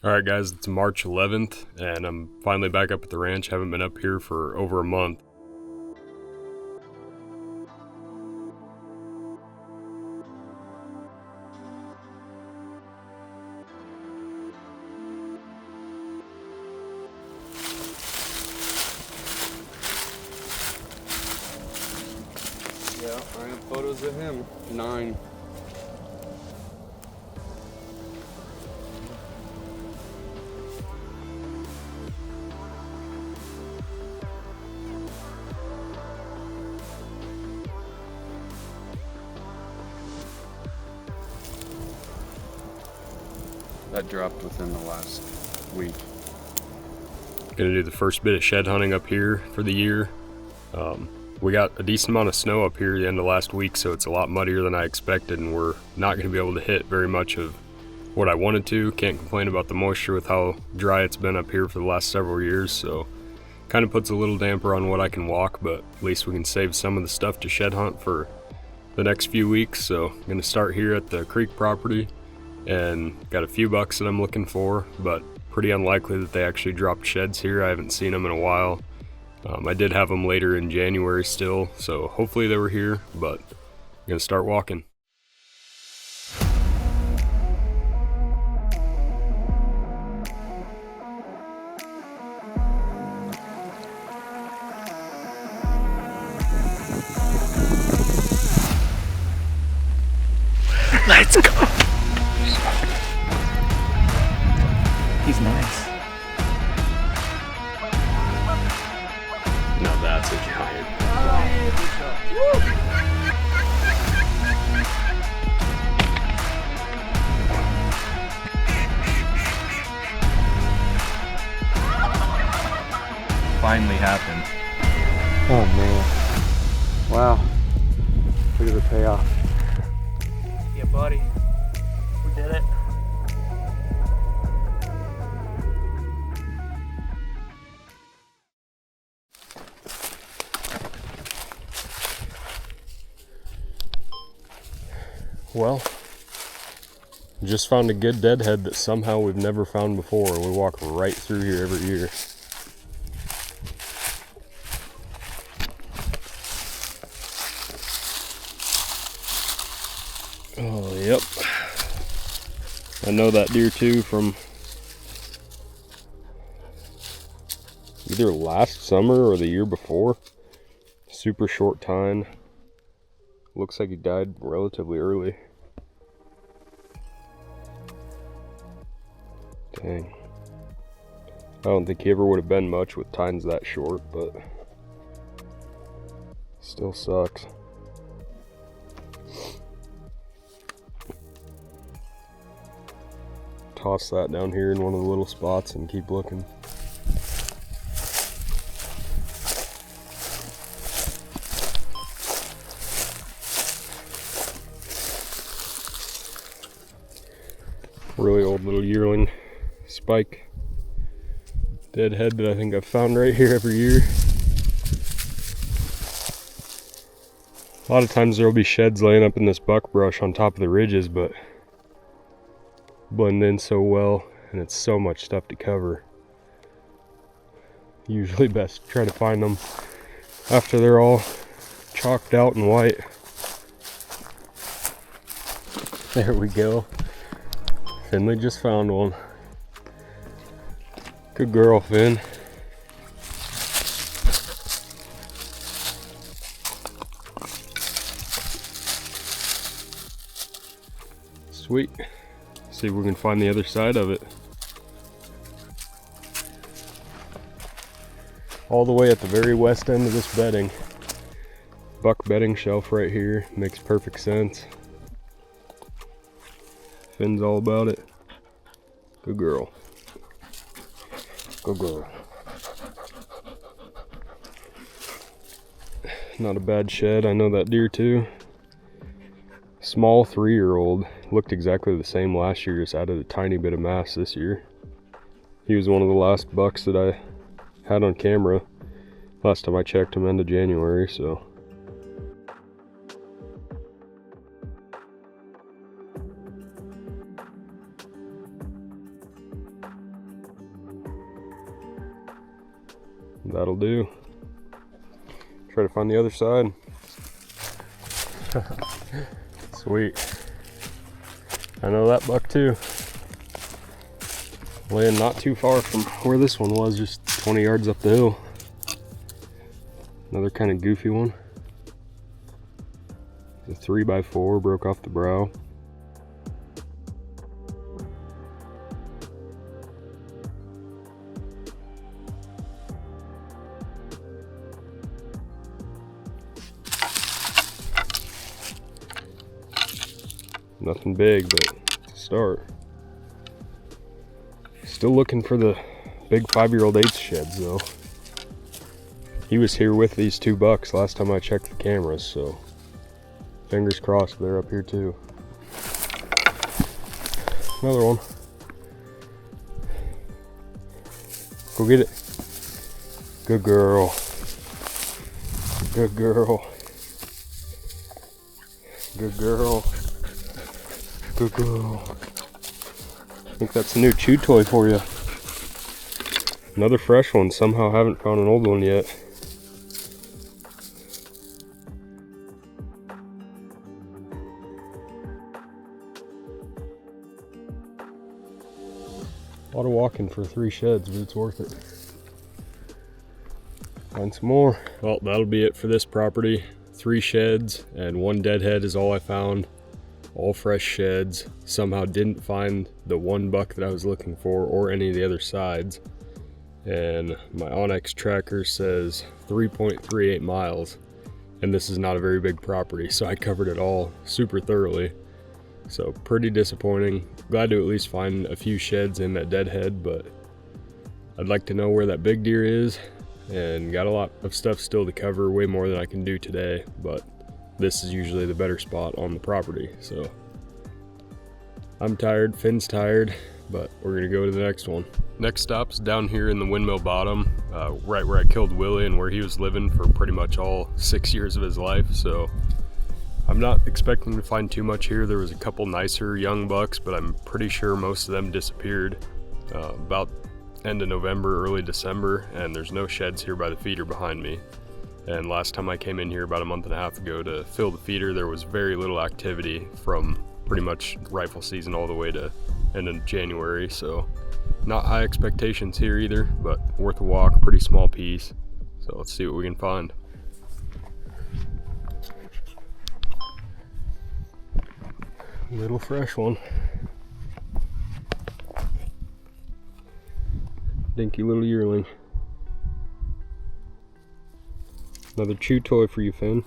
Alright guys, it's March 11th and I'm finally back up at the ranch. Haven't been up here for over a month. Yeah, I have photos of him. 9. That dropped within the last week. Gonna do the first bit of shed hunting up here for the year. We got a decent amount of snow up here the end of last week, so it's a lot muddier than I expected, and we're not going to be able to hit very much of what I wanted to. Can't complain about the moisture with how dry it's been up here for the last several years, so kind of puts a little damper on what I can walk, but at least we can save some of the stuff to shed hunt for the next few weeks. So I'm going to start here at the creek property, and got a few bucks that I'm looking for, but pretty unlikely that they actually dropped sheds here. I haven't seen them in a while. I did have them later in January still, so hopefully they were here, but I'm gonna start walking. Let's go. He's nice. Now that's a giant. Finally happened. Oh man. Wow. Look at the payoff. Yeah, buddy. We did it. Well, just found a good deadhead that somehow we've never found before. We walk right through here every year. Oh, yep. I know that deer too from either last summer or the year before. Super short tine. Looks like he died relatively early. Dang. I don't think he ever would have been much with tines that short, but still sucks. Toss that down here in one of the little spots and keep looking. Really old little yearling spike deadhead that I think I've found right here every year. A lot of times there will be sheds laying up in this buckbrush on top of the ridges, but blend in so well and it's so much stuff to cover. Usually best to try to find them after they're all chalked out and white. There we go. Finley just found one. Good girl, Finn. Sweet. See if we can find the other side of it. All the way at the very west end of this bedding. Buck bedding shelf right here. Makes perfect sense. Finn's all about it. Good girl. Good girl. Not a bad shed. I know that deer too. Small 3-year-old. Looked exactly the same last year, just added a tiny bit of mass this year. He was one of the last bucks that I had on camera. Last time I checked him, end of January, so. That'll do. Try to find the other side. Sweet. I know that buck too. Laying not too far from where this one was, just 20 yards up the hill. Another kind of goofy one. The 3x4 broke off the brow. Nothing big, but it's a start. Still looking for the big 5-year-old eighth sheds though. He was here with these 2 bucks last time I checked the cameras, so fingers crossed they're up here too. Another one. Go get it. Good girl. Good girl. Good girl. Good girl. I think that's a new chew toy for you. Another fresh one. Somehow haven't found an old one yet. A lot of walking for 3 sheds, but it's worth it. Find some more. Well, that'll be it for this property. 3 sheds and 1 deadhead is all I found. All fresh sheds. Somehow didn't find the 1 buck that I was looking for or any of the other sides. And my Onyx tracker says 3.38 miles. And this is not a very big property, so I covered it all super thoroughly. So pretty disappointing. Glad to at least find a few sheds in that deadhead, but I'd like to know where that big deer is, and got a lot of stuff still to cover, way more than I can do today, but this is usually the better spot on the property. So I'm tired, Finn's tired, but we're gonna go to the next one. Next stop's down here in the Windmill Bottom, right where I killed Willie and where he was living for pretty much all 6 years of his life. So I'm not expecting to find too much here. There was a couple nicer young bucks, but I'm pretty sure most of them disappeared about end of November, early December, and there's no sheds here by the feeder behind me. And last time I came in here about a month and a half ago to fill the feeder, there was very little activity from pretty much rifle season all the way to end of January. So not high expectations here either, but worth a walk, pretty small piece. So let's see what we can find. Little fresh one. Dinky little yearling. Another chew toy for you, Finn.